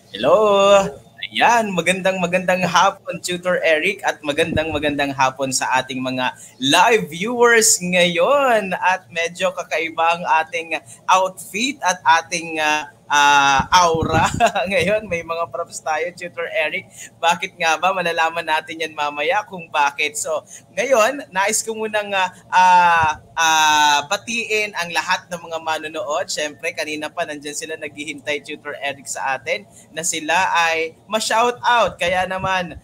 Hello! Ayan, magandang hapon, Tutor Eric, at magandang hapon sa ating mga live viewers ngayon. At medyo kakaiba ang ating outfit at ating aura. Ngayon, may mga props tayo, Tutor Eric. Bakit nga ba? Malalaman natin yan mamaya kung bakit. So, ngayon, nais ko munang batiin ang lahat ng mga manonood. Siyempre, kanina pa nandyan sila naghihintay, Tutor Eric, sa atin na sila ay ma-shout out. Kaya naman,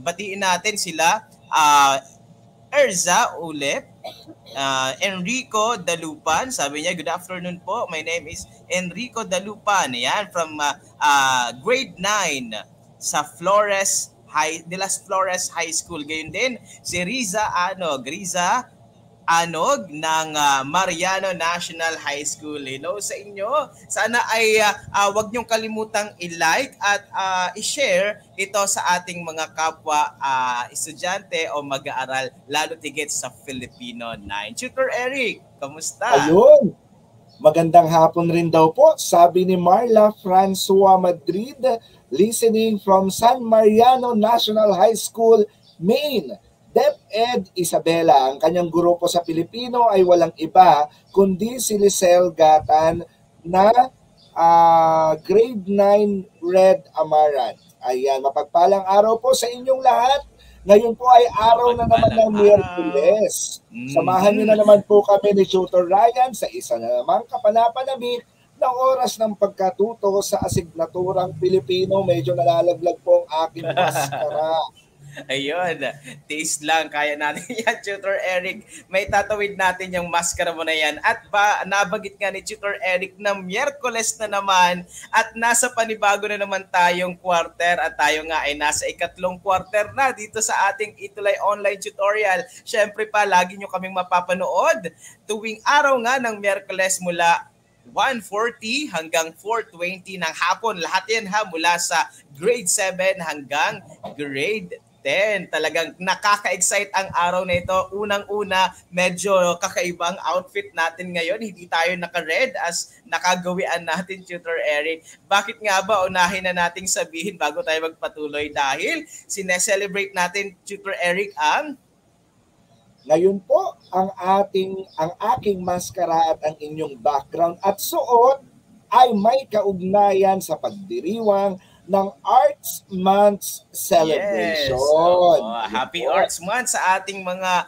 batiin natin sila. Erza Ulep, Enrico Dalupan, sabi niya, good afternoon po. My name is Enrico Dalupan. Yan, from grade 9 sa De Las Flores High School. Gayon din, si Riza Anog ng Mariano National High School. Hello sa inyo. Sana ay wag niyong kalimutang i-like at i-share ito sa ating mga kapwa estudyante o mag-aaral, lalo tigit sa Filipino 9. Tutor Eric, kamusta? Ayun. Magandang hapon rin daw po, sabi ni Marla Francois Madrid, listening from San Mariano National High School, Maine. DepEd Isabela, ang kanyang grupo sa Pilipino ay walang iba kundi si Lisel Gatan na grade 9 Red Amaranth. Ayan, mapagpalang araw po sa inyong lahat. Ngayon po ay araw na naman ng Miyerkules. Samahan niyo na naman po kami ni Tutor Ryan sa isa na namang kapanapanabik ng oras ng pagkatuto sa asignaturang Pilipino. Medyo nalalaglag po ang aking maskara. Ayun, taste lang, kaya natin yan, Tutor Eric. May tatawid natin yung maskara mo na yan. At nabagit nga ni Tutor Eric na Miyerkules na naman at nasa panibago na naman tayong quarter at tayo nga ay nasa ikatlong quarter na dito sa ating Itulay Online Tutorial. Siyempre pa, lagi nyo kaming mapapanood tuwing araw nga ng Miyerkules mula 1:40 hanggang 4:20 ng hapon. Lahat yan mula sa grade 7 hanggang grade 10. Talagang nakaka-excite ang araw na ito. Unang-una, medyo kakaibang outfit natin ngayon. Hindi tayo naka-red as nakagawian natin, Tutor Eric. Bakit nga ba? Unahin na nating sabihin bago tayo magpatuloy dahil sineselebrate natin, Tutor Eric, ang ngayon po ang aking maskara at ang inyong background at suot ay may kaugnayan sa pagdiriwang ng Arts Month celebration. Yes. Happy Arts Month sa ating mga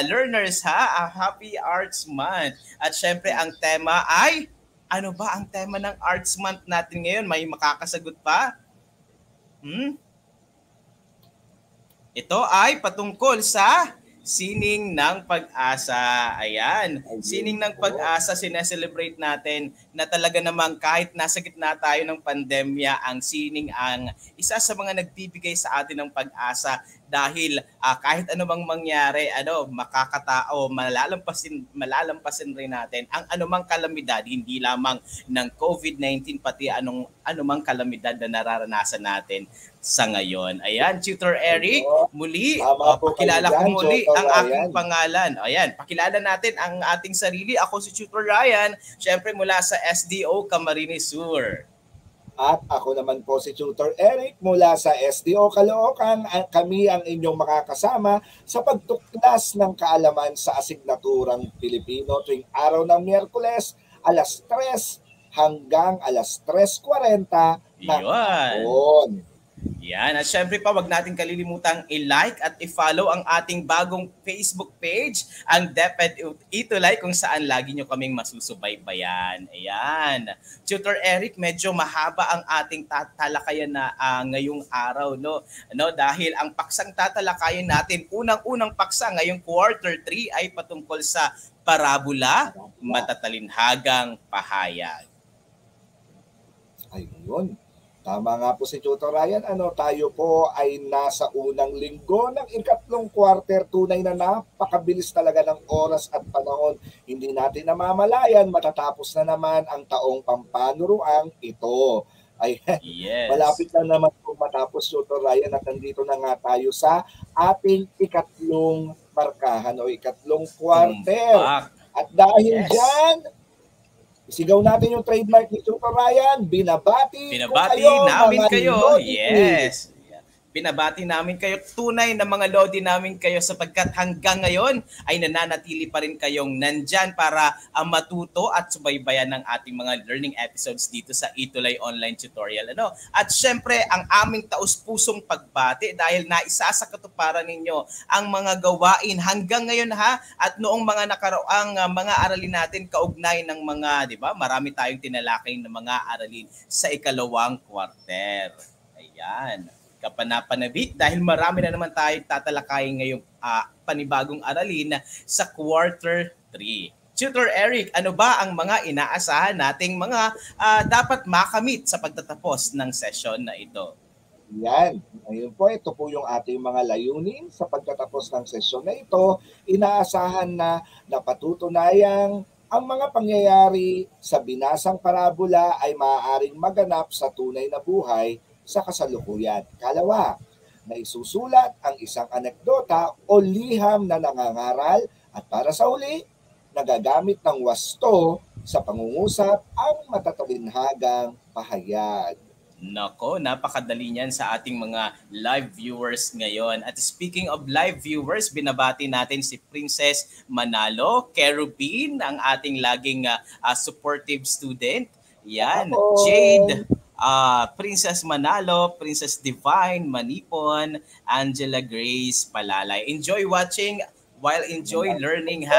learners Happy Arts Month. At syempre ang tema ay, ano ba ang tema ng Arts Month natin ngayon? May makakasagot pa? Ito ay patungkol sa Sining ng Pag-asa. Ayan. Sining ng Pag-asa, sineselebrate natin na talaga namang kahit nasa gitna tayo ng pandemya, ang sining ang isa sa mga nagbibigay sa atin ng pag-asa dahil kahit ano bang mangyari, makakatao, malalampasin rin natin ang anumang kalamidad, hindi lamang ng COVID-19 pati anumang kalamidad na nararanasan natin sa ngayon. Ayan, Tutor Eric, muli, pakilala ko muli ang aking pangalan. Ayan, pakilala natin ang ating sarili. Ako si Tutor Ryan, syempre mula sa SDO Camarines Sur. At ako naman po si Tutor Eric mula sa SDO Caloocan. Kami ang inyong makakasama sa pagtuklas ng kaalaman sa asignaturang Pilipino tuwing araw ng Miyerkules, alas 3 hanggang alas 3:40 ng hapon. Yan. At syempre pa, wag natin kalilimutang i-like at i-follow ang ating bagong Facebook page, ang DepEd Itulay, kung saan lagi nyo kaming masusubaybayan. Ayan. Tutor Eric, medyo mahaba ang ating tatalakayan na ngayong araw, no? Dahil ang paksang tatalakayan natin, unang-unang paksa ngayong quarter 3 ay patungkol sa parabola, matatalinhagang pahayag. Ayun. Tama nga po si Tutor Ryan. Tayo po ay nasa unang linggo ng ikatlong quarter. Tunay na napakabilis talaga ng oras at panahon. Hindi natin namamalayan, matatapos na naman ang taong pampanuruang ito. Ayan. Yes. Malapit na naman po matapos, Tutor Ryan, at nandito na nga tayo sa ating ikatlong markahan o ikatlong quarter. At dahil dyan, Isigaw natin yung trademark ni Tutor Ryan. Binabati namin kayo. Yes. Binabati namin kayo. Tunay na mga Lodi namin kayo sapagkat hanggang ngayon ay nananatili pa rin kayong nandyan para matuto at subaybayan ng ating mga learning episodes dito sa Itulay Online Tutorial. At syempre, ang aming taus-pusong pagbati dahil naisa sa katuparan ninyo ang mga gawain hanggang ngayon at noong mga nakaraang mga aralin natin kaugnay ng mga, di ba, marami tayong tinalakay ng mga aralin sa ikalawang quarter. Ayan. Kapanapanabik dahil marami na naman tayong tatalakayin ngayong panibagong aralin sa quarter 3. Tutor Eric, ano ba ang mga inaasahan nating mga dapat makamit sa pagtatapos ng session na ito? Yan. Ngayon po, ito po yung ating mga layunin sa pagtatapos ng session na ito. Inaasahan na napatutunayang ang mga pangyayari sa binasang parabola ay maaaring maganap sa tunay na buhay sa kasalukuyan. Kalawa, na isusulat ang isang anekdota o liham na nangangaral at para sa huli, nagagamit ng wasto sa pangungusap ang matatalinhagang pahayag. Nako, napakadali niyan sa ating mga live viewers ngayon. At speaking of live viewers, binabati natin si Princess Manalo, Kerubin, ang ating laging supportive student. Yan, Jade, Princess Manalo, Princess Divine Manipon, Angela Grace Palalay. Enjoy watching while enjoy learning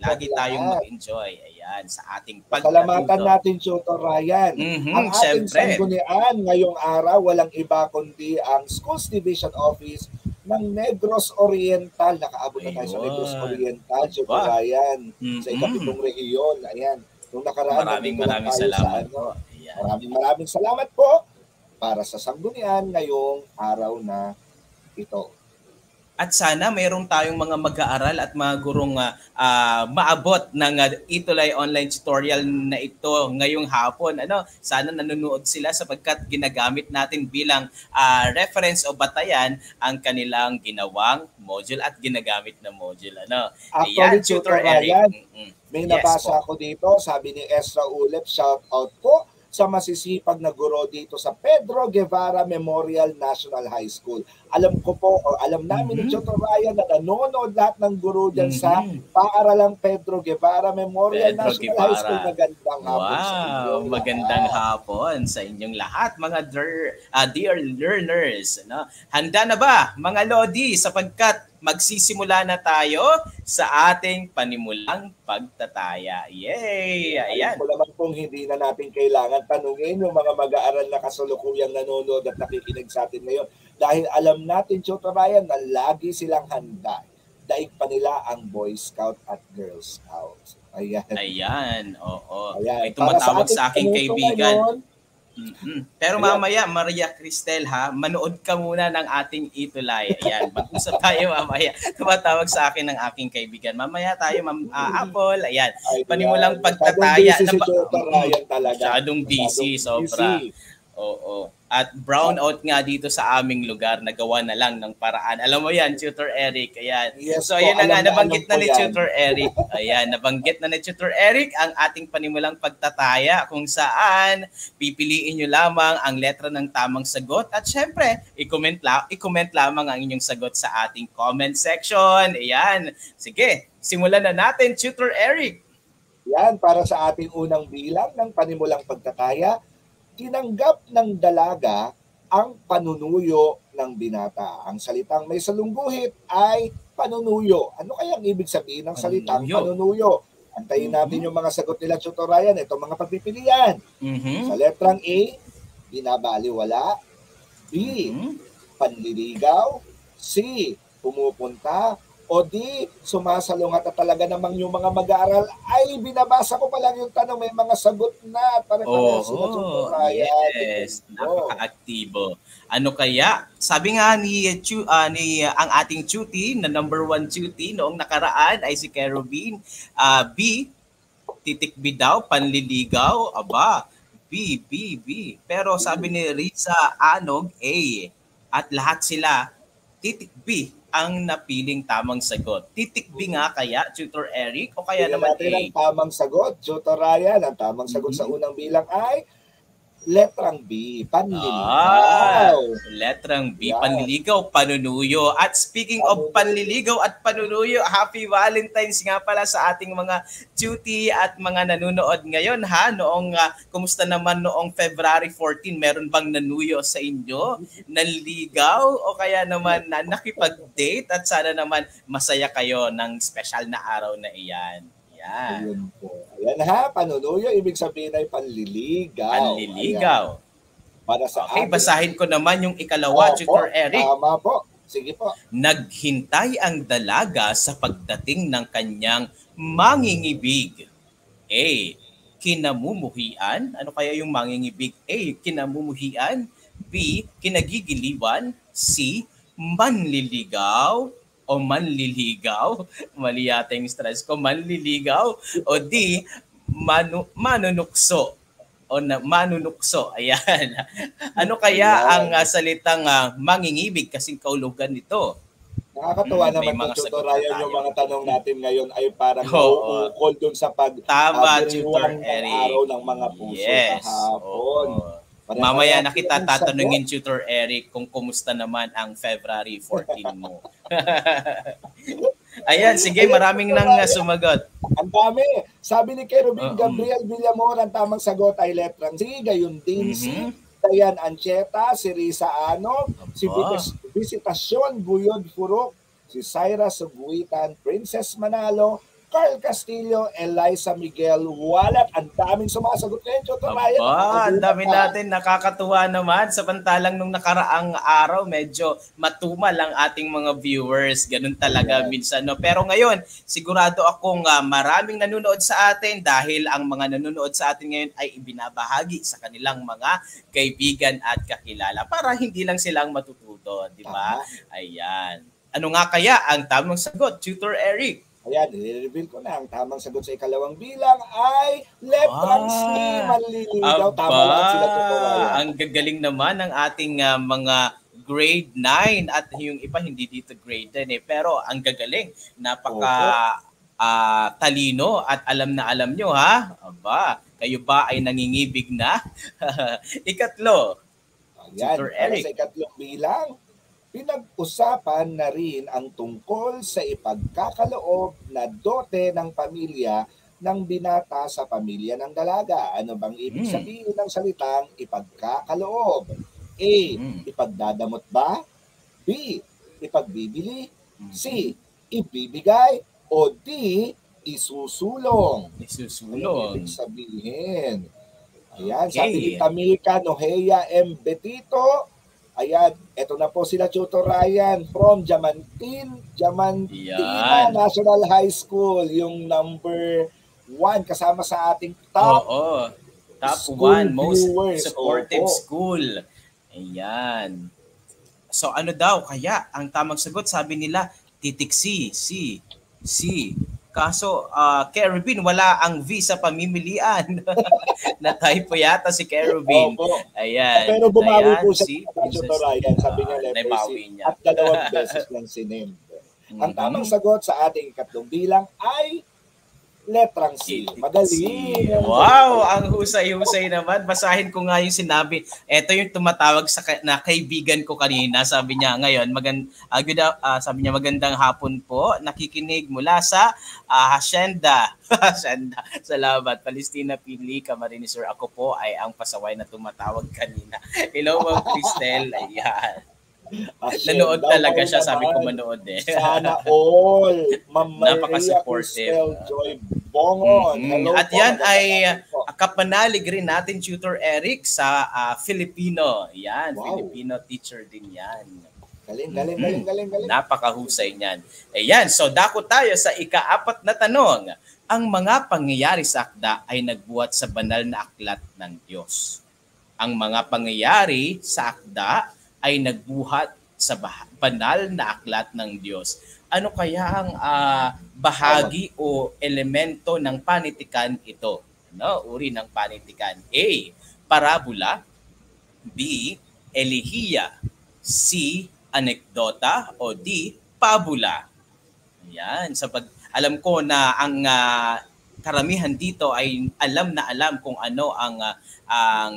Lagi tayong mag-enjoy. Ayan, sa ating pagkatuto. Pasalamatan natin, Tutor Ryan. Ang ating sanggunian ngayong araw, walang iba kundi ang Schools Division Office ng Negros Oriental. Nakaabot na tayo sa Negros Oriental, Tutor Ryan, sa ikapitong rehiyon. Ayan. Nung nakaraan, maraming salamat po. Maraming salamat po para sa sanggunian ngayong araw na ito. At sana mayroong tayong mga mag-aaral at mga gurong maabot ng Itulay Online Tutorial na ito ngayong hapon. Sana nanonood sila sapagkat ginagamit natin bilang reference o batayan ang kanilang ginawang module at ginagamit na module. Actually, Tutor Eric, may nabasa ako dito, sabi ni Ezra Ulep, shout out po sa masisipag na guro dito sa Pedro Guevara Memorial National High School. Alam ko po, o alam namin ni Tutor Ryan na nanonood lahat ng guro dyan sa paaralang Pedro Guevara Memorial National High School. Magandang hapon sa inyo. Magandang hapon sa inyong lahat, mga dear learners. Handa na ba, mga Lodi, sapagkat magsisimula na tayo sa ating panimulang pagtataya. Yay! Ayan. Alam ko naman kung hindi na natin kailangan tanungin yung mga mag-aaral na kasalukuyang nanonood at nakikinig sa atin ngayon. Dahil alam natin, Tutor Ryan, na lagi silang handa. Daig pa nila ang Boy Scout at Girl Scout. Ayan, oo. Ayan. May tumatawag sa aking kaibigan. Pero mamaya, Maria Cristel manood ka muna ng ating Itulay. Ayan, mag-usap tayo mamaya. Tumatawag sa akin ng aking kaibigan. Mamaya tayo, Apple. Ayan, panimulang pagtataya. Masyadong busy, sobra. Oo. At brownout nga dito sa aming lugar, nagawa na lang ng paraan. Alam mo yan, Tutor Eric. Ayan. Yes, so ayun na nga, nabanggit na ni Tutor Eric. Ayan, nabanggit na ni Tutor Eric ang ating panimulang pagtataya kung saan pipiliin nyo lamang ang letra ng tamang sagot. At syempre, i-comment lamang ang inyong sagot sa ating comment section. Ayan. Sige, simulan na natin, Tutor Eric. Yan, para sa ating unang bilang ng panimulang pagtataya, tinanggap ng dalaga ang panunuyo ng binata. Ang salitang may salungguhit ay panunuyo. Ano kaya ang ibig sabihin ng salitang panunuyo? Antayin natin yung mga sagot nila, Tutor Ryan. Ito mga pagpipilian. Sa letrang A, binabaliwala. B, panliligaw. C, pumupunta. O di, sumasalungat at talaga namang yung mga mag-aaral ay binabasa ko pa lang yung tanong, may mga sagot na. Yes, napaka-aktibo. Ano kaya? Sabi nga ni ang ating tuti, na number 1 tuti noong nakaraan ay si Kerubin. B, titikbi daw, panliligaw. Aba, B. Pero sabi ni Risa Anog, A. At lahat sila, titikbi. ang napiling tamang sagot? Titik B nga kaya, Tutor Eric? O kaya Tingnan naman natin A? ang tamang sagot, Tutor Ryan. Ang tamang sagot sa unang bilang ay letrang B, panliligaw. Letrang B, Yan. panliligaw, panunuyo. At speaking of panliligaw at panunuyo, Happy Valentine's nga pala sa ating mga duty at mga nanonood ngayon ha. Noong, kumusta naman noong February 14, meron bang nanuyo sa inyo? Nanligaw o kaya naman na nakipag-date at sana naman masaya kayo ng special na araw na iyan. Yan. Ayun po. Ayan ha, panunuyo, ibig sabihin ay panliligaw. Panliligaw. Ayan. Para sa okay, basahin ko naman yung ikalawa, Tutor Eric. Tama po. Sige po. Naghintay ang dalaga sa pagdating ng kanyang mangingibig. A. Kinamumuhian. Ano kaya yung mangingibig? A. Kinamumuhian. B. Kinagigiliwan. C. Manliligaw o manliligaw. Mali yata yung stress ko. Manliligaw. O D. Manunukso. O manunukso. Ayan. Ano kaya ang salitang mangingibig kasing kaulugan nito? Nakakatuwa naman ito, Tutor Ryan, yung mga tanong natin ngayon ay parang nauukol dun sa Tutor Eric. Araw ng mga puso kahapon. Mamaya na kita tatanungin, Tutor Eric, kung kumusta naman ang February 14 mo. Ayan, sige, maraming nang sumagot. Ang dami. Sabi ni Kerubin Gabriel Villamor, ang tamang sagot ay letrang C, gayon din si Dayan Ancheta, si Risa Ano, si Visitasyon Buyod Furok, si Syra Suguitan, Princess Manalo, Carl Castillo, Eliza Miguel Walat. Ang daming sumasagot ngayon, Tutor Ryan. Ang dami natin, nakakatuwa naman. Samantalang nung nakaraang araw, medyo matumal ang ating mga viewers. Ganun talaga minsan. No? Pero ngayon, sigurado akong maraming nanonood sa atin dahil ang mga nanonood sa atin ngayon ay ibinabahagi sa kanilang mga kaibigan at kakilala para hindi lang silang matututo. Di ba? Ayan. Ano nga kaya ang tamang sagot, Tutor Eric? Ayan, i-reveal ko na. Ang tamang sagot sa ikalawang bilang ay letrang C, manliligaw. Tama lang sila, Tutor Ryan. Ang gagaling naman ng ating mga grade 9 at yung iba hindi dito grade 10 eh. Pero ang gagaling, napaka talino at alam na alam nyo ha. Aba, kayo ba ay nangingibig na? Ikatlo, ayan, Tutor Eric. Sa ikatlong bilang, pinag-usapan na rin ang tungkol sa ipagkakaloob na dote ng pamilya ng binata sa pamilya ng dalaga. Ano bang ibig sabihin ng salitang ipagkakaloob? A. Ipagdadamot ba? B. Ipagbibili? C. Ibibigay? O D. Isusulong? Ano ibig sabihin? Ayan, sabi ni Tamika Nohea M. Betito, ayan, eto na po sila, Tutor Ryan, from Diamantina National High School, yung number 1 kasama sa ating top top 1 most supportive school. Ayan. So ano daw kaya ang tamang sagot? Sabi nila titik C. Kaso, Kerubin, wala ang V sa pamimilian. Na-typo yata si Kerubin. Ayan. Pero bumawi po siya sa Tutor Ryan. Sabi niya, niya. At 2 beses lang sinend. Ang tamang sagot sa ating ikatlong bilang ay letrang C. Magaling. Wow, ang husay-husay naman. Basahin ko nga yung sinabi. Ito yung tumatawag sa na kaibigan ko kanina. Sabi niya ngayon, sabi niya magandang hapon po. Nakikinig mula sa Hacienda. Hacienda. Salamat. Palestina Pili, Camarines Sir. Ako po ay ang pasaway na tumatawag kanina. Hello, Ma'am Cristel. Ayan. Nanood talaga siya, sabi ko manood eh. Sana all. Ma'am Maria Napaka-supportive. Cristel Joy Bongon. At yan ay kapanalig rin natin, Tutor Eric, sa Filipino. Yan, Filipino teacher din yan. Galing. Napakahusay niyan. Ayan, so dako tayo sa ika-4 na tanong. Ang mga pangyayari sa akda ay nagbuhat sa banal na aklat ng Diyos. Ang mga pangyayari sa akda ay nagbuhat sa banal na aklat ng Diyos. Ano kaya ang bahagi o elemento ng panitikan ito? Uri ng panitikan. A. Parabola. B. Elehiya. C. Anekdota. O D. pabula. Yan, alam ko na ang karamihan dito ay alam na alam kung ano ang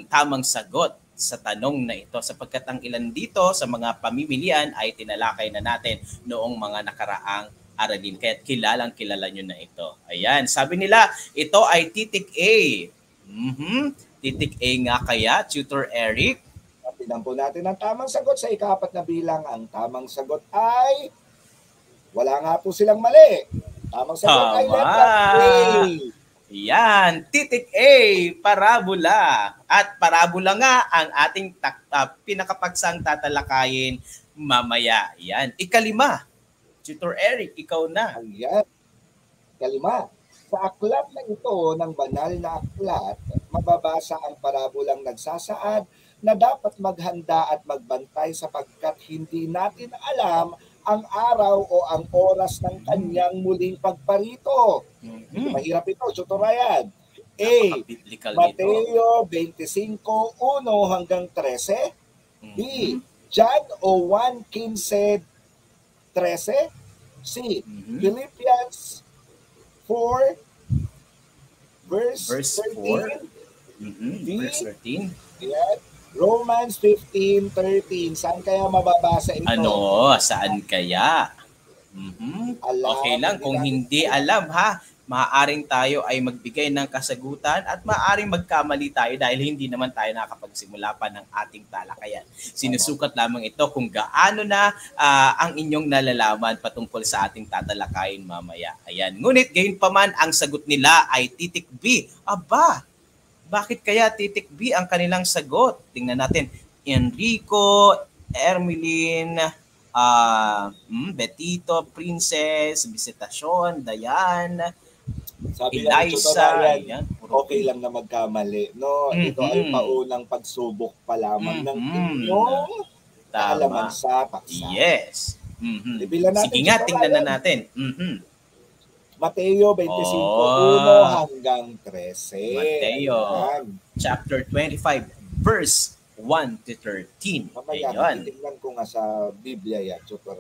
tamang sagot sa tanong na ito sapagkat ang ilan dito sa mga pamimilian ay tinalakay na natin noong mga nakaraang aralin. Kaya kilala nyo na ito. Ayan, sabi nila, ito ay titik A. Titik A nga kaya, Tutor Eric? Tingnan po natin ang tamang sagot sa ika-4 na bilang. Ang tamang sagot ay wala nga po silang mali. Tamang sagot ay letra A. Yan, titik A, parabola. At parabola nga ang ating pinakapaksang tatalakayin mamaya. Yan, ikalima. Tutor Eric, ikaw na. Ayan. Ikalima. Sa aklat na ito ng banal na aklat, mababasa ang parabolang nagsasaad na dapat maghanda at magbantay sapagkat hindi natin alam ang araw o ang oras ng kanyang muling pagparito. Mahirap ito, Tutor Ryan. A. Mateo 25:1 hanggang 13. B. John 1:15-13. C. Philippians 4 verse 13. Verse 13. Yeah. Romans 15:13. Saan kaya mababasa ito? Saan kaya? Okay lang kung hindi alam ha. Maaaring tayo ay magbigay ng kasagutan at maaaring magkamali tayo dahil hindi naman tayo nakapagsimula pa ng ating talakayan. Sinusukat lamang ito kung gaano na ang inyong nalalaman patungkol sa ating tatalakayin mamaya. Ayan. Ngunit gayon pa man, ang sagot nila ay titik B. Aba, bakit kaya titik B ang kanilang sagot? Tingnan natin. Enrico, Ermeline, Betito, Princess, Visitasyon, Dayan, sabi Eliza, okay lang na magkamali. No, ito ay paunang pagsubok pa lamang ng inyong kaalaman sa paksa. Yes. Sige nga, tingnan na natin. Mateo 25:1 hanggang 13. Mateo, chapter 25, verse 1 to 13. Mamaya, titignan ko nga sa Biblia yan, Tutor.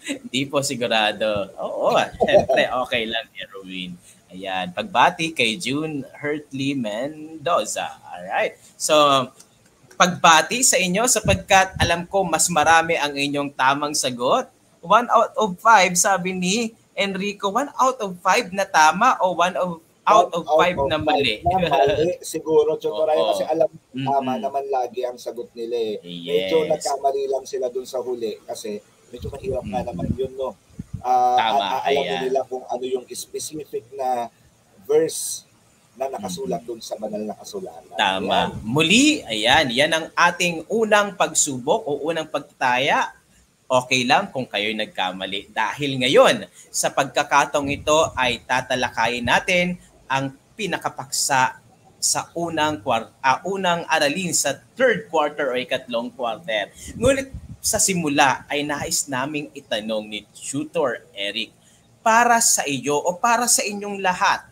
Hindi po sigurado. Oo, syempre, okay lang, Erwin. Ayan, pagbati kay June Hertley Mendoza. Alright. So, pagbati sa inyo sapagkat alam ko mas marami ang inyong tamang sagot. 1 out of 5, sabi ni Enrico. 1 out of 5 na tama o 1 out of 5 na mali? Siguro, Tutor, kasi alam tama naman lagi ang sagot nila eh. Yes. Medyo nagkamali lang sila dun sa huli kasi medyo mahirap nga naman yun, no? Alam nila kung ano yung specific na verse na nakasulat dun sa banal na kasulatan. Tama. Ayan. Muli, yan ang ating unang pagsubok o unang pagtaya. Okay lang kung kayo'y nagkamali. Dahil ngayon, sa pagkakataong ito ay tatalakayin natin ang pinakapaksa sa unang aralin sa third quarter o ikatlong quarter. Ngunit sa simula ay nais naming itanong ni Tutor Eric, para sa iyo o para sa inyong lahat,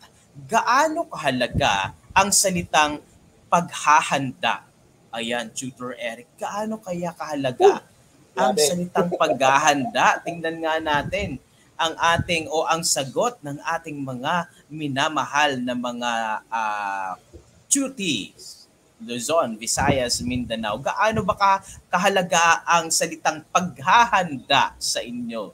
gaano kahalaga ang salitang paghahanda? Ayan, Tutor Eric, gaano kaya kahalaga ang salitang paghahanda? Tingnan nga natin ang ating o ang sagot ng ating mga minamahal na mga cuties, Luzon, Visayas, Mindanao. Gaano ba kahalaga ang salitang paghahanda sa inyo?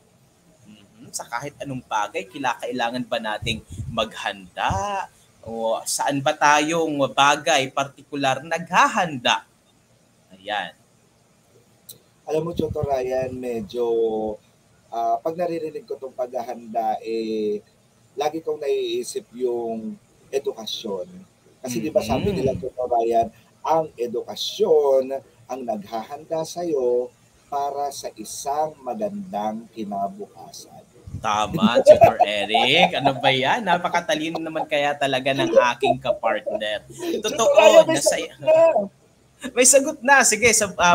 Sa kahit anong bagay, kailangan ba nating maghanda? O saan ba tayong bagay partikular naghahanda? Ayan. Alam mo, Tutor Ryan, medyo pag naririnig ko itong paghahanda, lagi kong naiisip yung edukasyon. Kasi di ba sabi nila, Tutor Ryan, ang edukasyon ang naghahanda sa'yo para sa isang magandang kinabukasan. Tama, Tutor Eric. Ano ba yan? Napakatalino naman kaya talaga ng aking kapartner. Totoo. May sagot na. Sige,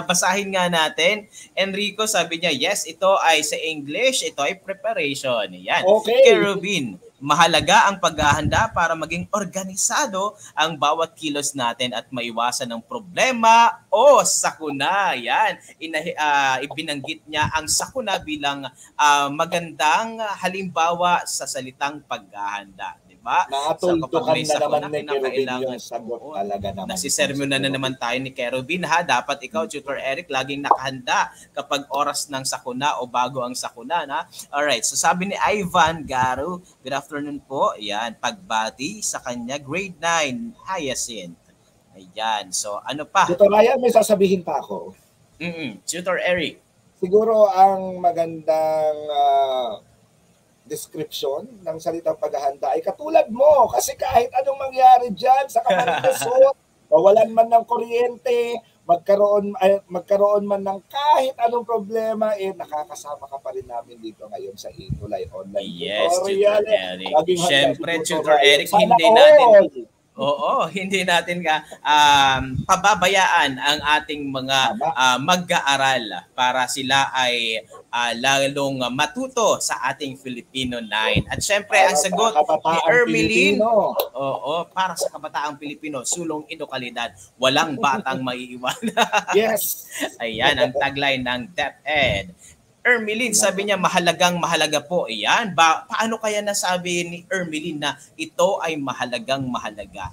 basahin nga natin. Enrico, sabi niya, yes, ito ay sa English. Ito ay preparation. Yan. Okay. Kerubin, Mahalaga ang paghahanda para maging organisado ang bawat kilos natin at maiwasan ng problema o sakuna. Yan, ibinanggit niya ang sakuna bilang magandang halimbawa sa salitang paghahanda. Diba? So kapag may sakuna, kinakailangan sagot talaga naman. Nasisermon na naman tayo ni Kerubin ha. Dapat ikaw, Tutor Eric, laging nakahanda kapag oras ng sakuna o bago ang sakuna. Na? Alright, so sabi ni Ivan Garu, good afternoon po. Yan, pagbati sa kanya, grade 9, Hyacinth. Ayan, so ano pa? Tutor Ryan, may sasabihin pa ako. Tutor Eric. Siguro ang magandang description ng salitang paghahanda ay katulad mo. Kasi kahit anong mangyari dyan sa Camarines, mawalan man ng kuryente, magkaroon man ng kahit anong problema, nakakasama ka pa rin namin dito ngayon sa Itulay Online Tutorial. Yes, Tutor Eric. Siyempre, Tutor Eric, hindi natin pababayaan ang ating mga mag-aaral para sila ay lalong matuto sa ating Filipino 9. At syempre, ang sagot ni Ermeline, para sa kabataang Pilipino, sulong edukalidad, walang batang maiiwan. Yes. Ayan ang tagline ng DepEd. Ermeline, sabi niya mahalaga po. Iyan. Paano kaya nasabi ni Ermeline na ito ay mahalaga?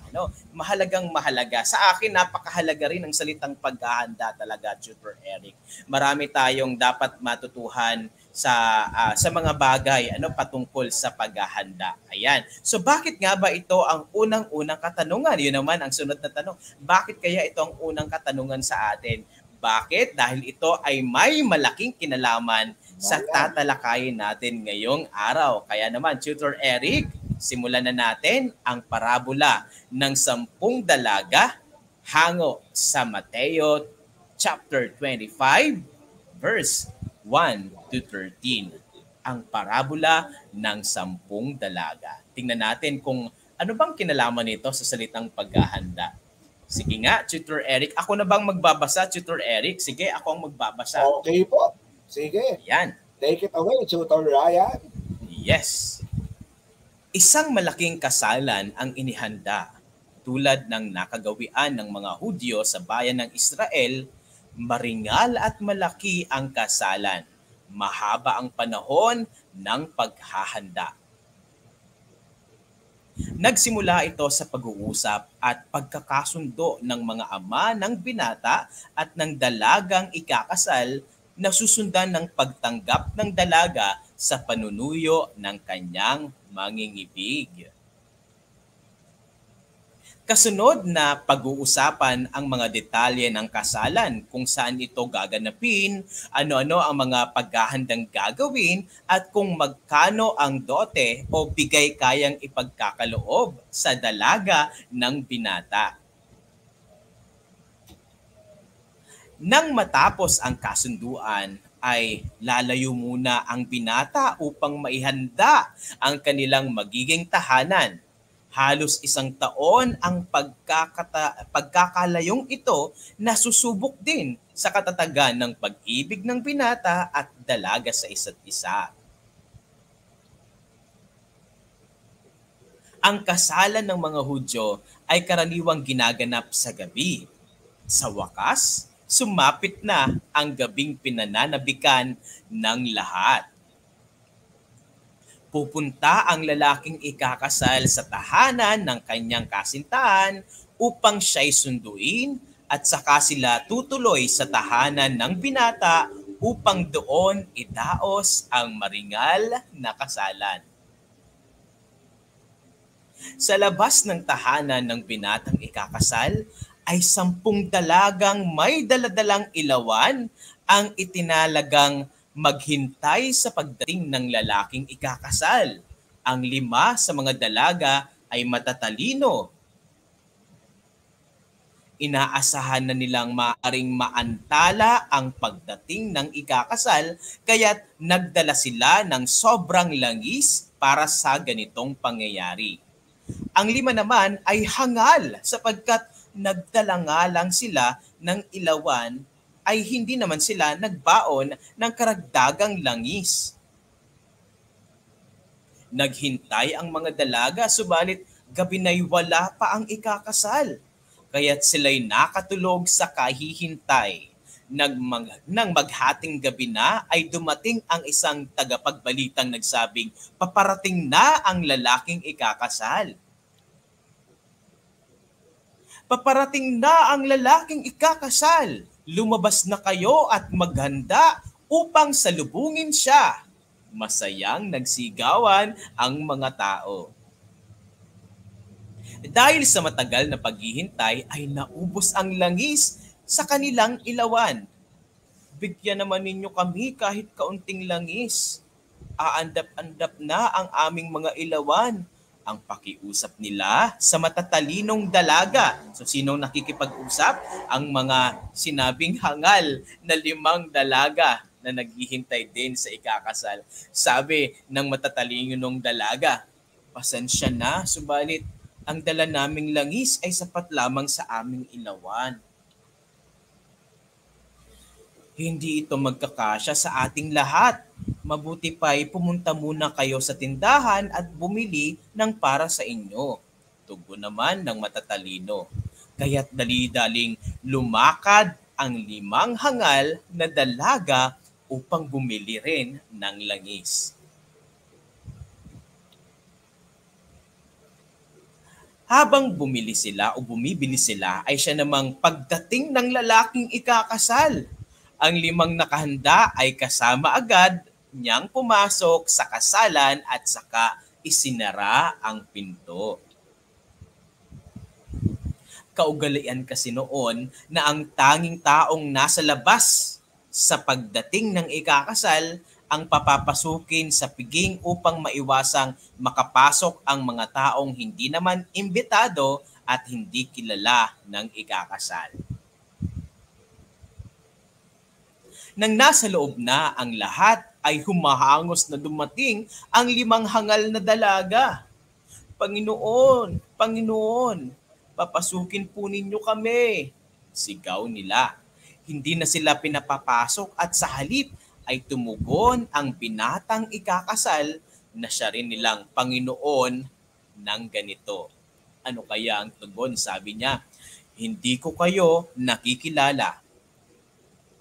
Ano? Mahalaga. Sa akin, napakahalaga rin ang salitang paghahanda talaga, Tutor Eric. Marami tayong dapat matutuhan sa mga bagay patungkol sa paghahanda. Ayan. So bakit nga ba ito ang unang-unang katanungan? Yun naman ang sunod na tanong. Bakit kaya ito ang unang katanungan sa atin? Bakit? Dahil ito ay may malaking kinalaman sa tatalakayin natin ngayong araw. Kaya naman, Tutor Eric, simulan na natin ang parabola ng 10 dalaga hango sa Mateo chapter 25, verse 1 to 13. Ang parabola ng 10 dalaga. Tingnan natin kung ano bang kinalaman nito sa salitang paghahanda. Sige nga, Tutor Eric. Ako na bang magbabasa, Tutor Eric? Sige, ako ang magbabasa. Okay po. Sige. Yan. Take it away, Tutor Ryan. Yes. Isang malaking kasalan ang inihanda tulad ng nakagawian ng mga Hudyo sa bayan ng Israel. Maringal at malaki ang kasalan. Mahaba ang panahon ng paghahanda. Nagsimula ito sa pag-uusap at pagkakasundo ng mga ama ng binata at ng dalagang ikakasal na susundan ng pagtanggap ng dalaga sa panunuyo ng kanyang mangingibig. Kasunod na pag-uusapan ang mga detalye ng kasalan, kung saan ito gaganapin, ano-ano ang mga paghahandang gagawin, at kung magkano ang dote o bigay kayang ipagkakaloob sa dalaga ng binata. Nang matapos ang kasunduan, ay lalayo muna ang binata upang maihanda ang kanilang magiging tahanan. Halos 1 taon ang pagkakalayong ito na susubok din sa katatagan ng pag-ibig ng binata at dalaga sa isa't isa. Ang kasalan ng mga Hudyo ay karaniwang ginaganap sa gabi. Sa wakas, sumapit na ang gabing pinananabikan ng lahat. Pupunta ang lalaking ikakasal sa tahanan ng kanyang kasintahan upang siya'y sunduin at saka sila tutuloy sa tahanan ng binata upang doon idaos ang maringal na kasalan. Sa labas ng tahanan ng binatang ikakasal ay 10 dalagang may daladalang ilawan ang itinalagang maghintay sa pagdating ng lalaking ikakasal. Ang 5 sa mga dalaga ay matatalino. Inaasahan na nilang maaring maantala ang pagdating ng ikakasal, kaya't nagdala sila ng sobrang langis para sa ganitong pangyayari. Ang 5 naman ay hangal sapagkat nagdala nga lang sila ng ilawan ay hindi naman sila nagbaon ng karagdagang langis. Naghintay ang mga dalaga, subalit gabi na'y wala pa ang ikakasal. Kaya't sila'y nakatulog sa kahihintay. Nang maghating gabi na ay dumating ang isang tagapagbalitang nagsabing paparating na ang lalaking ikakasal. Paparating na ang lalaking ikakasal. Lumabas na kayo at maghanda upang salubungin siya. Masayang nagsigawan ang mga tao. Dahil sa matagal na paghihintay ay naubos ang langis sa kanilang ilawan. Bigyan naman ninyo kami kahit kaunting langis. Aandap-andap na ang aming mga ilawan. Ang pakiusap nila sa matatalinong dalaga. So sinong nakikipag-usap? Ang mga sinabing hangal na 5 dalaga na naghihintay din sa ikakasal. Sabi ng matatalinong dalaga, pasensya na, subalit ang dala naming langis ay sapat lamang sa aming ilawan. Hindi ito magkakasya sa ating lahat. Mabuti pa'y pumunta muna kayo sa tindahan at bumili ng para sa inyo. Tugon naman ng matatalino. Kaya't dali-daling lumakad ang 5 hangal na dalaga upang bumili rin ng langis. Habang bumili sila o bumibili sila ay siya namang pagdating ng lalaking ikakasal. Ang 5 nakahanda ay kasama agad niyang pumasok sa kasalan at saka isinara ang pinto. Kaugalian kasi noon na ang tanging taong nasa labas sa pagdating ng ikakasal ang papapasukin sa piging upang maiwasang makapasok ang mga taong hindi naman imbitado at hindi kilala ng ikakasal. Nang nasa loob na ang lahat ay humahangos na dumating ang 5 hangal na dalaga. Panginoon, Panginoon, papasukin po ninyo kami, sigaw nila. Hindi na sila pinapapasok at sa halip ay tumugon ang binatang ikakasal na siya rin nilang Panginoon ng ganito. Ano kaya ang tugon? Sabi niya, hindi ko kayo nakikilala.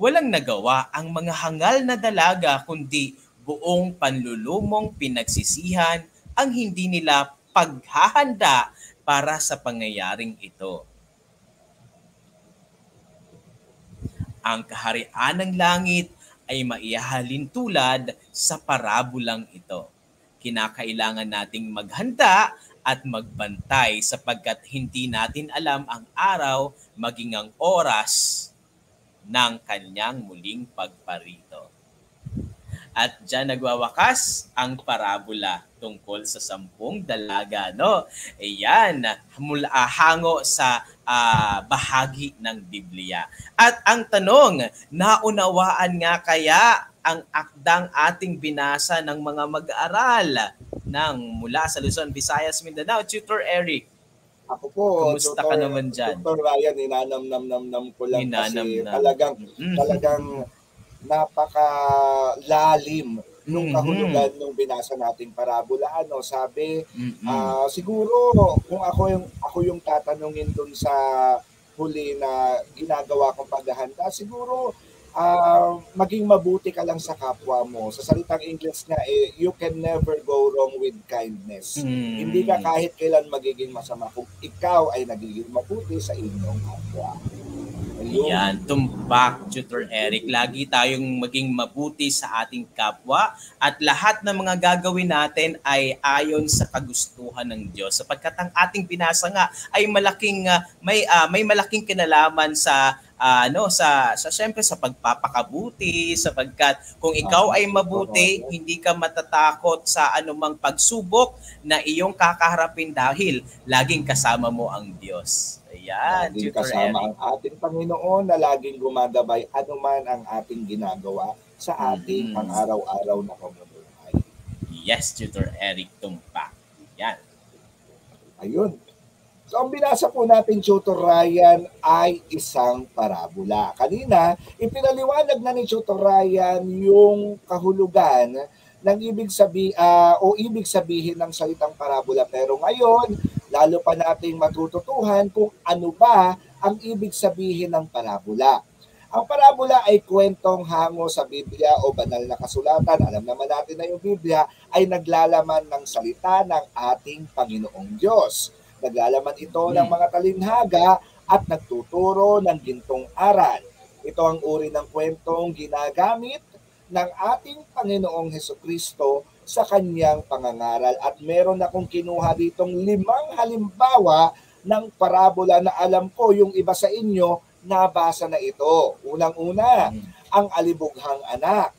Walang nagawa ang mga hangal na dalaga kundi buong panlulumong pinagsisihan ang hindi nila paghahanda para sa pangyayaring ito. Ang kaharian ng langit ay maihahalin tulad sa parabolang ito. Kinakailangan nating maghanda at magbantay sapagkat hindi natin alam ang araw maging ang oras ng kanyang muling pagparito. At dyan nagwawakas ang parabola tungkol sa 10 dalaga. No? Ayan, hango sa bahagi ng Biblia. At ang tanong, naunawaan nga kaya ang akdang ating binasa ng mga mag-aaral ng mula sa Luzon, Visayas, Mindanao? Tutor Eric. Ako po, kumusta ka naman dyan? Tutor Ryan, ninanam-nam ko lang kasi talagang napakalalim nung kahulugan nung binasa nating parabola. Sabi, siguro kung ako yung tatanungin dun sa huli na ginagawa kong paghahanda, siguro maging mabuti ka lang sa kapwa mo. Sa salitang English nga, you can never go wrong with kindness. Hindi ka kahit kailan magiging masama kung ikaw ay nagiging mabuti sa inyong kapwa. Yan, tumpak, Tutor Eric. Lagi tayong maging mabuti sa ating kapwa at lahat ng mga gagawin natin ay ayon sa kagustuhan ng Diyos. Sapagkat ang ating binasa nga ay may malaking kinalaman sa syempre sa pagpapakabuti, sapagkat kung ikaw ay mabuti, hindi ka matatakot sa anumang pagsubok na iyong kakaharapin dahil laging kasama mo ang Diyos. Ayan, laging kasama ang ating Panginoon na laging gumagabay anuman ang ating ginagawa sa ating pang-araw-araw na pamumuhay. Yes, Tutor Eric, tumpak. Yan. Ayun. So ang binasa po natin, Tutor Ryan, ay isang parabola. Kanina, ipinaliwanag na ni Tutor Ryan yung kahulugan ng ibig sabihin ng salitang parabola. Pero ngayon, lalo pa nating matututuhan kung ano ba ang ibig sabihin ng parabola. Ang parabola ay kwentong hango sa Biblia o banal na kasulatan. Alam naman natin na yung Biblia ay naglalaman ng salita ng ating Panginoong Diyos. Naglalaman ito ng mga talinhaga at nagtuturo ng gintong aral. Ito ang uri ng kwentong ginagamit ng ating Panginoong Hesukristo sa kanyang pangangaral. At meron akong kinuha ditong 5 halimbawa ng parabola na alam ko yung iba sa inyo nabasa na ito. Unang-una, ang alibughang anak.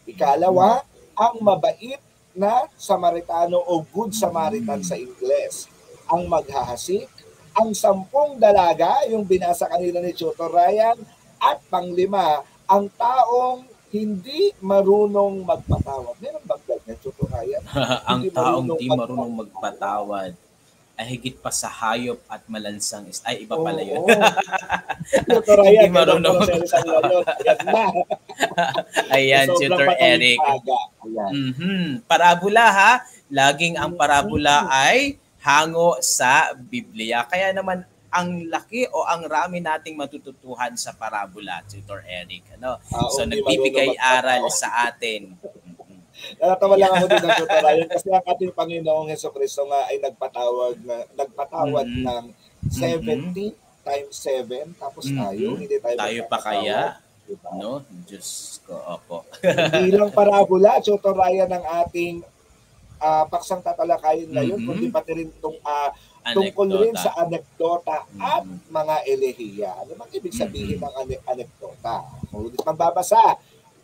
Ikalawa, ang mabait na Samaritano o Good Samaritan sa Ingles. Ang maghahasik, ang 10 dalaga, yung binasa kanila ni Tutor Ryan, at panglima, ang taong hindi marunong magpatawad. Meron bang ganyan, Tutor Ryan? Ang taong di marunong magpatawad ay higit pa sa hayop at malansang ay iba pala yun. Tutor Ryan, hindi marunong magpatawad. Ayan, Tutor Eric. Parabola ha, laging ang parabola ay hango sa Biblia. Kaya naman ang laki o ang rami nating matututuhan sa parabola, Tutor Eric. So nagbibigay aral sa atin. Natatawa lang ako din ng Tutor Ryan kasi ang ating Panginoong Hesukristo nga ay nagpatawad ng 70 times 7 tapos hindi tayo pa kaya? Diba? No? Diyos ko, opo. Hindi lang parabola, Tutor Ryan, ng ating paksang tatalakayin ngayon, kundi pati rin tungkol rin sa anekdota at mga elehiya. Ano bang ibig sabihin ng anekdota? Ulit magbabasa.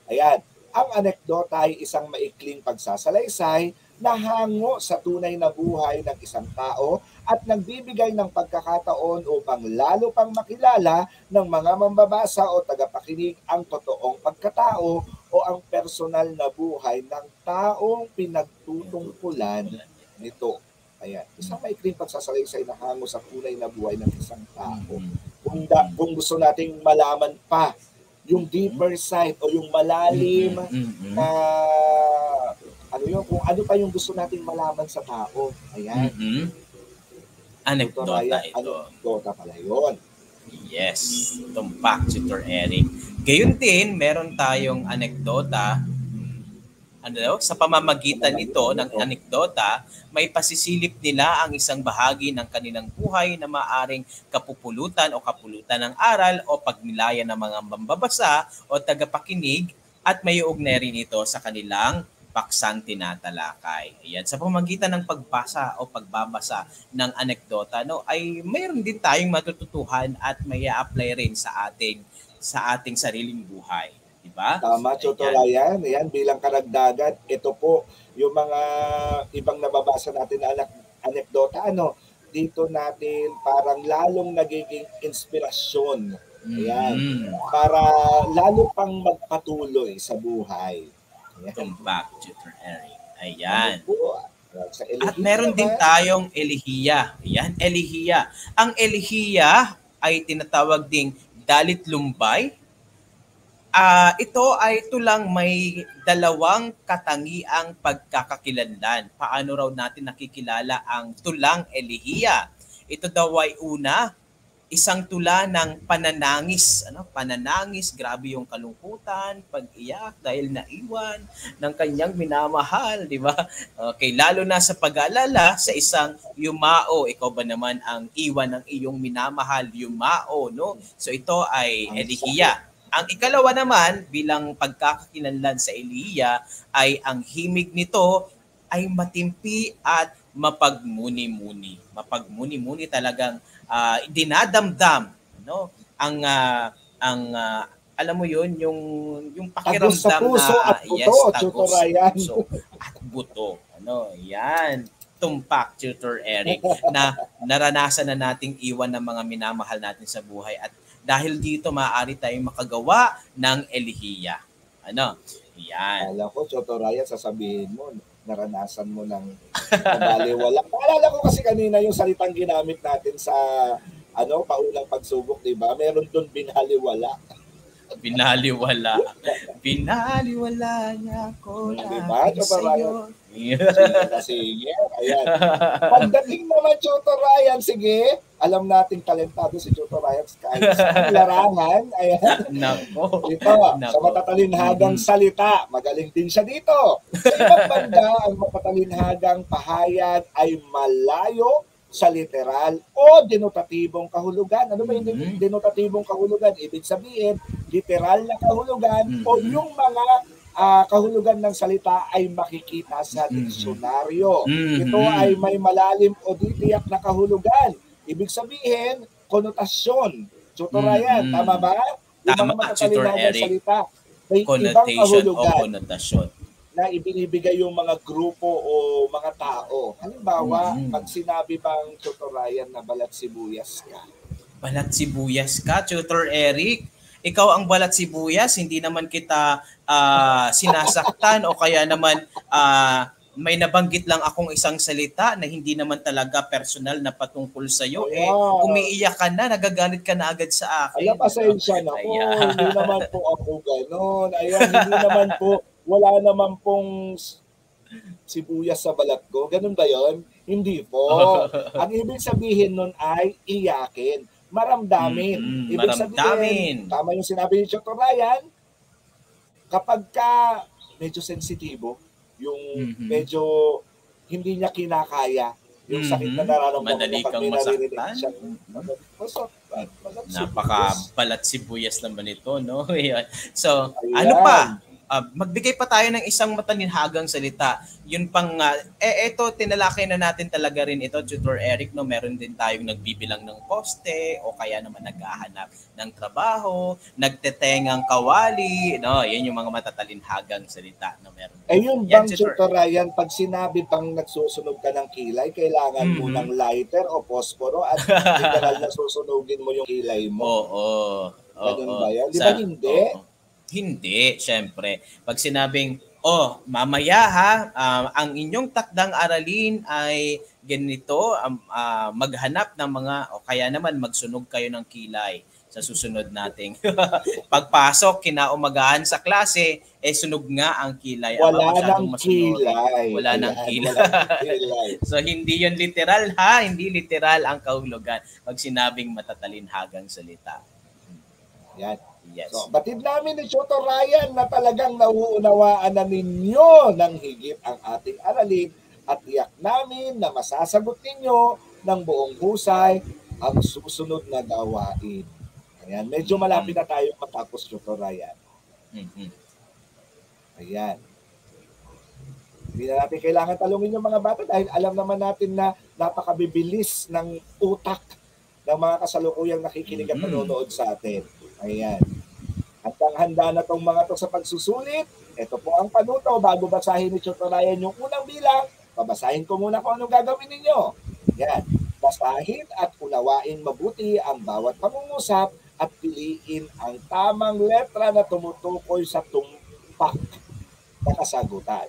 Ayan. Ang anekdota ay isang maikling pagsasalaysay na hango sa tunay na buhay ng isang tao at nagbibigay ng pagkakataon upang lalo pang makilala ng mga mambabasa o tagapakinig ang totoong pagkatao o ang personal na buhay ng taong pinagtutungkulan nito. Ayan. Isang maikling pagsasalaysay na hango sa tunay na buhay ng isang tao. Kung gusto nating malaman pa yung deeper side o yung malalim na kung ano pa yung gusto nating malaman sa tao. Ayan. Anekdota ito. Anekdota pala yun. Yes. Tumpak, Tutor Eric. Gayun din, meron tayong anekdota. Sa pamamagitan nito ng anekdota, may pasisilip nila ang isang bahagi ng kanilang buhay na maaring kapupulutan o kapulutan ng aral o pagnilayan ng mga mambabasa o tagapakinig at may ugnay rin ito sa kanilang paksang tinatalakay. Ayan, sa pamamagitan ng pagbasa o pagbabasa ng anekdota, ay mayroon din tayong matututuhan at may apply rin sa ating sariling buhay. Diba? Tama, Tutor Ryan. Ayan, bilang karagdagan, ito po yung mga ibang nababasa natin na anekdota. Dito natin parang lalong nagiging inspirasyon. Ayan. Para lalo pang magpatuloy sa buhay. Tumpak, Tutor Eric. Ayan. At meron din tayong elihiya. Ayan, elihiya. Ang elihiya ay tinatawag ding dalit lumbay. Ito lang may dalawang katangiang pagkakakilanlan. Paano raw natin nakikilala ang tulang elihiya? Ito daw ay una, isang tula ng pananangis. Pananangis, grabe yung kalungkutan, pag-iyak dahil naiwan ng kanyang minamahal, di ba? Okay, lalo na sa pag-aalala sa isang yumao. Ikaw ba naman ang iwan ng iyong minamahal, yumao, no? So ito ay elihiya. Ang ikalawa naman, bilang pagkakakilanlan sa elihiya, ay ang himig nito ay matimpi at mapagmuni-muni. Mapagmuni-muni talagang dinadamdam, alam mo yun, yung pakiramdam sa puso na at buto, Tutor Ryan. Puso at buto. Yan. Tumpak, Tutor Eric, na naranasan na nating iwan ng mga minamahal natin sa buhay at dahil dito maaari tayong makagawa ng elihiya. Yan. Alam ko, Tutor Ryan, sasabihin mo, naranasan mo ng baliwala. Paalala ko kasi kanina yung salitang ginamit natin sa paunang pagsubok, di ba? Meron doon binaliwala. Binaliwala. Binaliwala niya ako Diba, lagi Tutor sa'yo. Sige. Ayan. Pagdating naman, Tutor Ryan, sige, alam nating talentado si Tutor Ryan kahit sa larangan. Ayan. Nako. Ito, sa matatalinhagang salita, magaling din siya dito. Sa ibang banda, ang matatalinhagang pahayag ay malayo sa literal o denotatibong kahulugan. Ano ba yung denotatibong kahulugan? Ibig sabihin, literal na kahulugan o yung mga kahulugan ng salita ay makikita sa diksyonaryo. Ito ay may malalim o titiyak na kahulugan. Ibig sabihin, konotasyon. Tutor Ryan, tama ba? Yung Tama, mga matatalinhagang salita, may ibang connotation o kahulugan konotasyon na ibinibigay yung mga grupo o mga tao. Halimbawa, pag sinabi bang Tutor Ryan na balat sibuyas ka. Balat sibuyas ka, Tutor Eric? Ikaw ang balat sibuyas, hindi naman kita sinasaktan o kaya naman may nabanggit lang akong isang salita na hindi naman talaga personal na patungkol sa iyo. Umiiyak ka na, nagagalit ka na agad sa akin. Alam, pasensya na po. Hindi naman po ako gano'n. Ayan, hindi naman po. Wala naman pong sibuyas sa balat ko. Ganun ba yun? Hindi po. Ang ibig sabihin nun ay iyakin. Maramdamin. Ibig sabihin, tama yung sinabi ni Tutor Ryan, kapag ka medyo sensitibo, yung medyo hindi niya kinakaya, yung sakit na nararamdaman madali niya pag kang may naririnig masaktan. siya. Napaka-balat sibuyas naman ito, no? So, ano pa? Magbigay pa tayo ng isang matalinhagang salita. Yun pang, ito, tinalakay na natin talaga rin ito, Tutor Eric, no? Meron din tayong nagbibilang ng poste o kaya naman naghahanap ng trabaho, nagtetengang kawali, no? Yan yung mga matatalinhagang salita na meron. Yun bang, Tutor Ryan, pag sinabi pang nagsusunog ka ng kilay, kailangan mo ng lighter o posporo at literal na susunugin mo yung kilay mo? Oo. Ganun ba yan? Di ba hindi? Hindi, syempre. Pag sinabing, mamaya ha, ang inyong takdang aralin ay ganito, maghanap ng mga, o kaya naman magsunog kayo ng kilay sa susunod nating pagpasok, kinaumagahan sa klase, sunog nga ang kilay. Wala nang kilay. Wala nang kilay. So, hindi yun literal ha, hindi literal ang kahulugan pag sinabing matatalinhagang salita. Yan. Yes. So, batid namin ni Tutor Ryan na talagang nauunawaan na ninyo ng higit ang ating aralin at tiyak namin na masasagot ninyo ng buong husay ang susunod na gawain. Ayan, medyo malapit na tayo matapos, Tutor Ryan. Ayan. Hindi na natin kailangan talungin yung mga bata dahil alam naman natin na napakabibilis ng utak ng mga kasalukuyang nakikinig at nanonood sa atin. Ayan. Handang-handa na tong mga to sa pagsusulit. Ito po ang panuto bago basahin ni Tutor Ryan yung unang bilang. Babasahin ko muna kung anong gagawin ninyo. Yan. Basahin at unawain mabuti ang bawat pangungusap at piliin ang tamang letra na tumutukoy sa tumpak na kasagutan.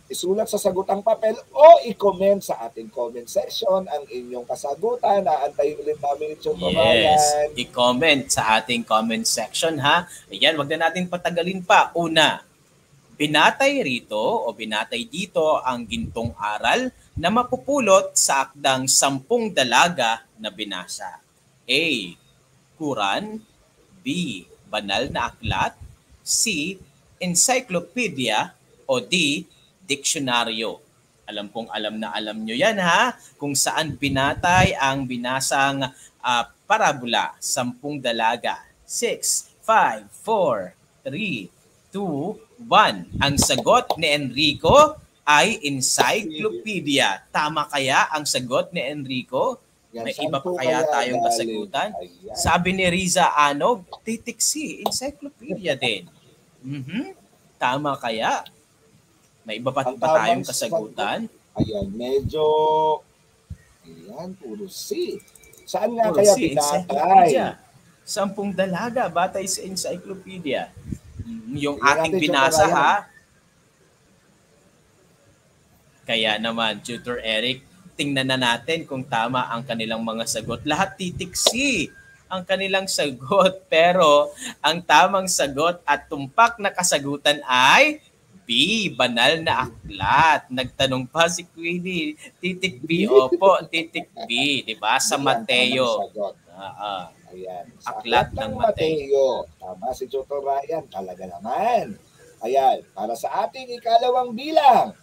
Isulat sa sagutang papel o i-comment sa ating comment section ang inyong kasagutan. Naantayin ulit namin ito. Yes, i-comment sa ating comment section ha. Ayan, wag na natin patagalin pa. Una, binatay rito o binatay dito ang gintong aral na mapupulot sa akdang 10 dalaga na binasa. A. Quran. B. Banal na aklat. C. Encyclopedia. O D. Diksyonaryo. Alam kong alam na alam nyo yan ha, kung saan binatay ang binasang parabola, 10 dalaga. 6, 5, 4, 3, 2, 1. Ang sagot ni Enrico ay encyclopedia. Tama kaya ang sagot ni Enrico? May iba pa kaya tayong kasagutan? Sabi ni Riza Anog, titiksi, encyclopedia din. Tama kaya? May iba pa tayong kasagutan? Ayan, medyo... Ayan, puro C. Saan nga kaya binatay? 10 dalaga, batay sa encyclopedia. Yung ating binasa ha. Kaya naman, Tutor Eric, tingnan na natin kung tama ang kanilang mga sagot. Lahat titiksi. ang kanilang sagot. Pero ang tamang sagot at tumpak na kasagutan ay B, banal na aklat. Nagtanong pa si Queenie, titik B, opo, titik B, di ba? Sa Mateo. Ayan, sa aklat ng Mateo. Tama si Tutor Ryan, talaga naman. Ayan, para sa ating ikalawang bilang,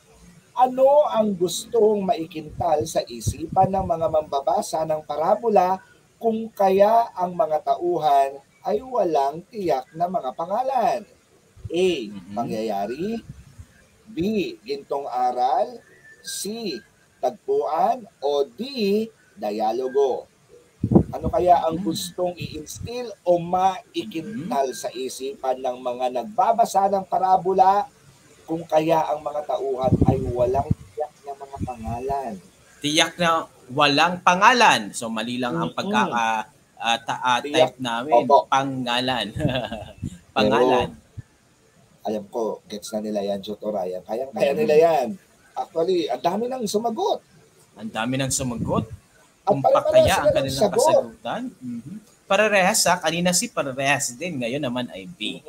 ano ang gustong maikintal sa isipan ng mga mambabasa ng parabola kung kaya ang mga tauhan ay walang tiyak na mga pangalan? A, pangyayari. B, gintong aral. C, tagpuan. O D, dialogo. Ano kaya ang gustong i-instill o maikintal sa isipan ng mga nagbabasa ng parabola kung kaya ang mga tauhan ay walang tiyak na mga pangalan? Tiyak na walang pangalan. So mali lang ang pagkaka-type namin. Opo. Pangalan. Pangalan. Pero, alam ko, gets na nila yan, Tutor Ryan. Kaya nila yan. Actually, ang dami nang sumagot. Ang dami nang sumagot. At Kung kaya ang kanilang kasagutan. Parehas kanina si parehas din. Ngayon naman ay B.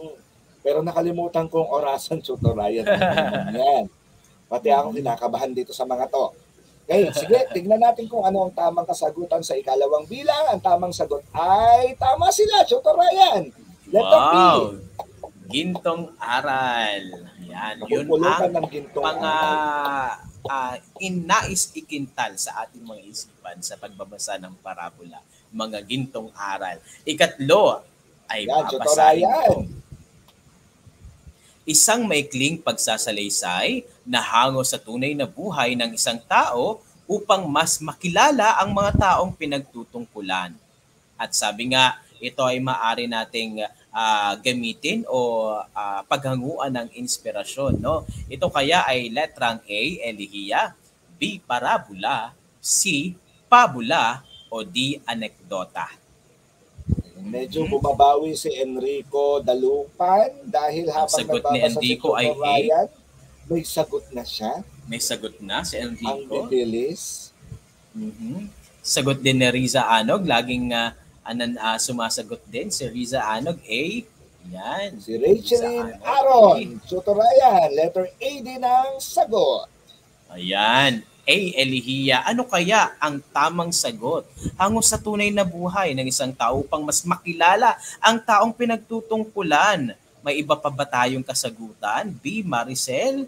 Pero nakalimutan kong orasan, Tutor Ryan. Yan. Pati ako kinakabahan dito sa mga to. Okay, sige, tignan natin kung ano ang tamang kasagutan sa ikalawang bilang. Ang tamang sagot ay tama sila, Tutor Ryan. Letter B. Gintong aral. Yan, yun ang nais ikintal sa ating mga isipan sa pagbabasa ng parabola. Mga gintong aral. Ikatlo ay babasahin ko. Isang maikling pagsasalaysay na hango sa tunay na buhay ng isang tao upang mas makilala ang mga taong pinagtutungkulan. At sabi nga, ito ay maaari nating gamitin o paghanguan ng inspirasyon. No? Ito kaya ay letrang A, elehiya, B, parabola, C, pabula, o D, anekdota. Medyo bumabawi si Enrico Dalupan dahil habang sagot ni Enrico si ay Ryan, may sagot na siya. May sagot na si Enrico. Ang bibilis. Sagot din ni Riza Anog, laging sumasagot din si Riza Anog A. Yan. Si Rachelyn Aaron. Tutor Ryan, letter A din ang sagot. Ayan. A. Elihiya. Ano kaya ang tamang sagot? Hango sa tunay na buhay ng isang tao upang mas makilala ang taong pinagtutungkulan. May iba pa ba tayong kasagutan? B. Maricel.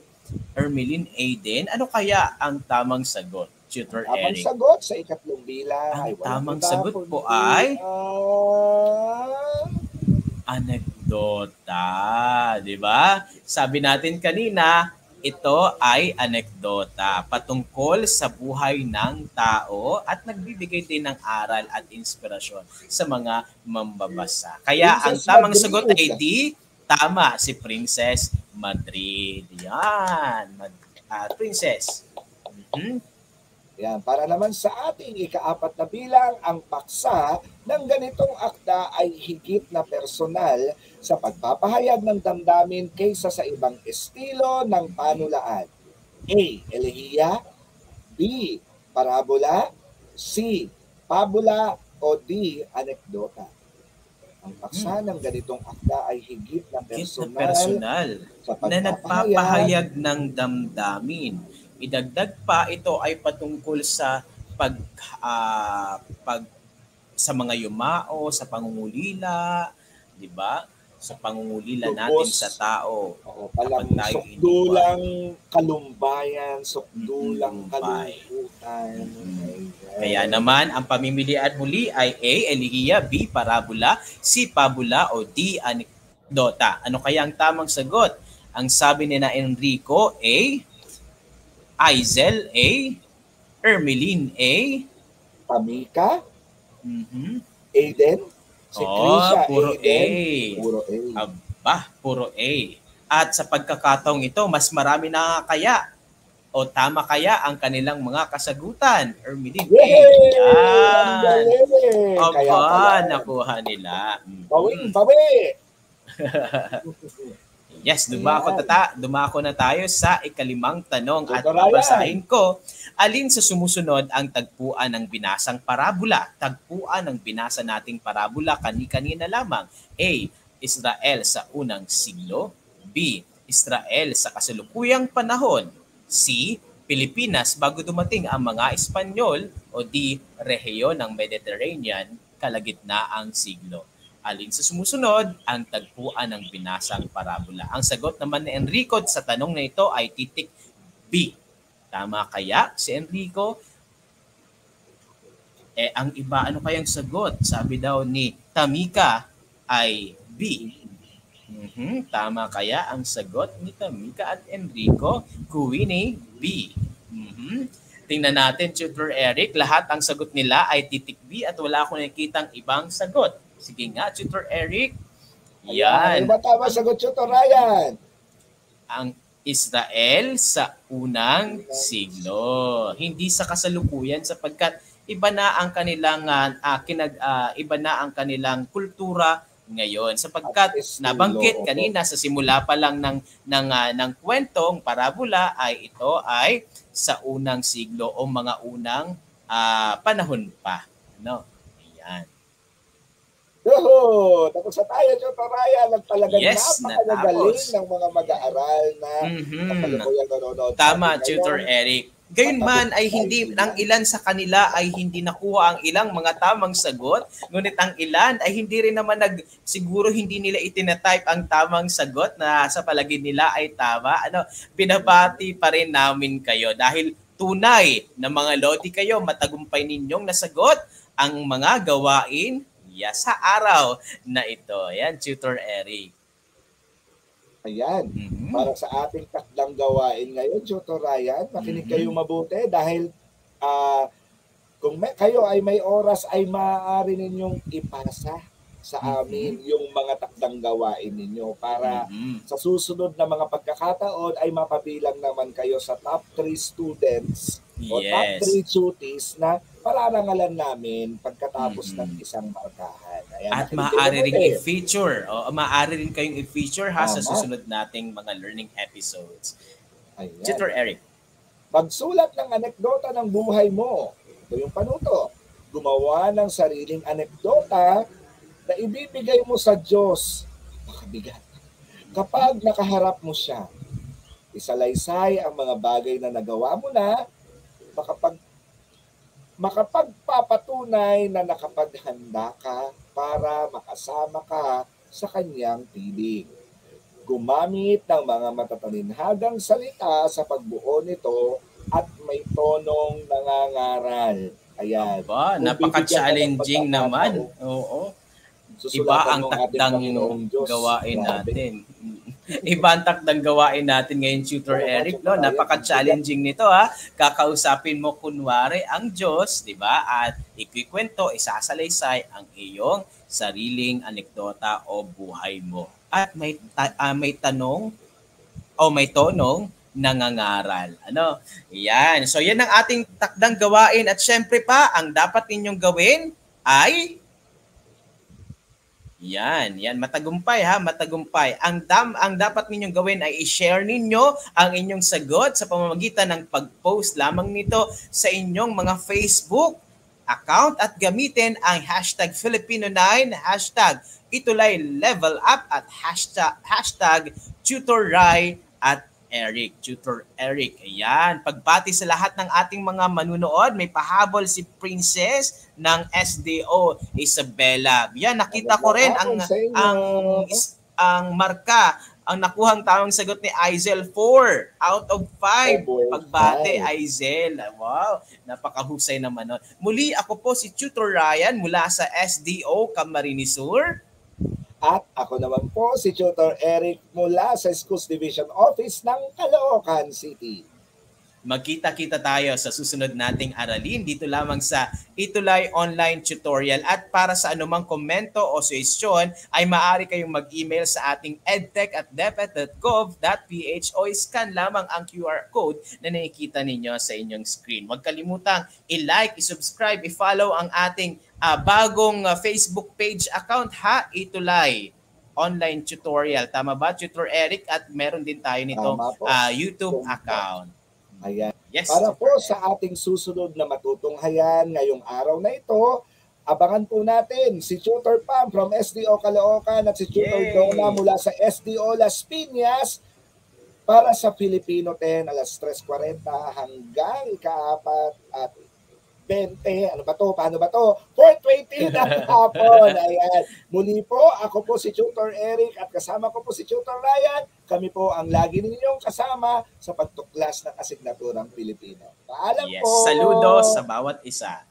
Ermeline A. din. Ano kaya ang tamang sagot? Tutor Eric. Tamang sagot sa ikatlong bilang. Ang tamang sagot po ay anekdota, di ba? Sabi natin kanina, ito ay anekdota patungkol sa buhay ng tao at nagbibigay din ng aral at inspirasyon sa mga mambabasa. Kaya ang tamang sagot ay D, tama, si Princess Madrid. Yan, Princess. Yan, para naman sa ating ikaapat na bilang, ang paksa ng ganitong akda ay higit na personal sa pagpapahayag ng damdamin kaysa sa ibang estilo ng panulaan. A. Elehiya. B. Parabola. C. Pabula. O D. Anekdota. Ang paksa ng ganitong akda ay higit na personal sa na nagpapahayag ng damdamin. Idagdag pa, ito ay patungkol sa sa mga yumao, sa pangungulila, di ba? Sa pangungulila natin sa tao. Palang sukdulang kalumbayan, sukdulang kalumputan. Kaya naman, ang pamimilian muli ay A. Elihiya, B. Parabola, C. Pabula, o D. Anekdota. Ano kaya ang tamang sagot? Ang sabi ni na Enrico, A. Aizel A. Ermeline A. Pamika. Aiden. Si Krisha, puro Aiden. A. Puro A. Aba, puro A. At sa pagkakataong ito, mas marami na kaya o tama kaya ang kanilang mga kasagutan. Ermeline A. Yan. Aba, nakuha nila. Bawi. Yes, Ayan. dumako na tayo sa ikalimang tanong at Tutor Ryan. babasahin ko. Alin sa sumusunod ang tagpuan ng binasang parabola? Tagpuan ng binasa nating parabola kani-kanina lamang. A. Israel sa unang siglo. B. Israel sa kasalukuyang panahon. C. Pilipinas bago dumating ang mga Espanyol. O D. Rehiyon ng Mediterranean kalagitnaang siglo. Alin sa sumusunod ang tagpuan ng binasang parabola? Ang sagot naman ni Enrico sa tanong na ito ay titik B. Tama kaya si Enrico? Ang iba, ano kayang sagot? Sabi daw ni Tamika ay B. Tama kaya ang sagot ni Tamika at Enrico? Kuwini, B. Tingnan natin, Tutor Eric. Lahat ang sagot nila ay titik B at wala akong nakikitang ibang sagot. Sige nga, Tutor Eric. Yan. Ano ba tama sagot, Tutor Ryan? Ang Israel sa unang siglo. Hindi sa kasalukuyan sapagkat iba na ang kanilang iba na ang kanilang kultura ngayon sapagkat nabanggit kanina sa simula pa lang ng kwentong parabola ay ito ay sa unang siglo o mga unang panahon pa. No? Ayan. Tapos sa tayo, Tutor Ryan, at talagang Yes, napakagaling ng mga mag-aaral na kasalukuyang nanonood. Tama, Tutor Eric. Gayunman ay hindi, ang ilan sa kanila ay hindi nakuha ang ilang mga tamang sagot, ngunit ang ilan ay hindi rin naman siguro hindi nila itinatype ang tamang sagot na sa palagay nila ay tama. Binabati pa rin namin kayo dahil tunay na mga lodi kayo, matagumpay ninyong nasagot ang mga gawain sa araw na ito. Ayan, Tutor Eric. Ayan. Para sa ating takdang gawain ngayon, Tutor Ryan, makinig kayo mabuti dahil kung kayo ay may oras ay maaari ninyong ipasa sa amin yung mga takdang gawain ninyo para sa susunod na mga pagkakataon ay mapabilang naman kayo sa top 3 students o top 3 duties na pararangalan namin pagkatapos ng isang markahan. Ayan, at maaari rin i-feature. Maaari rin kayong i-feature sa susunod nating mga learning episodes. Ayan. Tutor Eric. Magsulat ng anekdota ng buhay mo. Ito yung panuto. Gumawa ng sariling anekdota na ibibigay mo sa Diyos. Makabigat. Kapag nakaharap mo siya, isalaysay ang mga bagay na nagawa mo na, makapagpapatunay na nakapaghanda ka para makasama ka sa kanyang piling. Gumamit ng mga matatalinhagang salita sa pagbuo nito at may tonong nangangaral. Ayan. Aba, napaka-challenging naman. Oo. Iba ang takdang gawain natin. Iba ang takdang gawain natin ngayon, Tutor Eric. No? Napaka-challenging nito. Kakausapin mo kunwari ang Diyos, di ba? At ikikwento, isasalaysay ang iyong sariling anekdota o buhay mo. At may tanong o may tonong nangangaral. Yan. So yan ang ating takdang gawain. At syempre pa, ang dapat ninyong gawin ay yan, matagumpay matagumpay. Ang dapat ninyong gawin ay i-share ninyo ang inyong sagot sa pamamagitan ng pag-post lamang nito sa inyong mga Facebook account at gamitin ang hashtag Filipino9, hashtag Itulay Level Up at hashtag Tutor Rai at Eric, Tutor Eric. Ayan, pagbati sa lahat ng ating mga manunood. May pahabol si Princess ng SDO Isabela. Yan, nakita ko rin ang marka, ang nakuhang tamang sagot ni Aizel 4 out of 5. Pagbati, Aizel. Wow, napakahusay naman nun. Muli, ako po si Tutor Ryan mula sa SDO Camarines Sur. At ako naman po si Tutor Eric mula sa Schools Division Office ng Caloocan City. Magkita-kita tayo sa susunod nating aralin dito lamang sa Itulay Online Tutorial. At para sa anumang komento o suhestyon ay maaari kayong mag-email sa ating edtech@deped.gov.ph o scan lamang ang QR code na nakikita ninyo sa inyong screen. Huwag kalimutang i-like, i-subscribe, i-follow ang ating bagong Facebook page account, Itulay online tutorial. Tama ba, Tutor Eric? At meron din tayo nitong YouTube account. Ayan. Yes, para po Tutor sa ating susunod na matutunghayan ngayong araw na ito, abangan po natin si Tutor Pam from SDO Caloocan at si Tutor Donna mula sa SDO Las Piñas para sa Filipino 10 alas 3:40 hanggang ika-4 at 20. Ano ba to? Paano ba to? 4:20 ng hapon. Ayan. Muli po, ako po si Tutor Eric at kasama ko po si Tutor Ryan. Kami po ang lagi ninyong kasama sa pagtuklas ng asignaturang Pilipino. Paalam po! Yes, saludo sa bawat isa.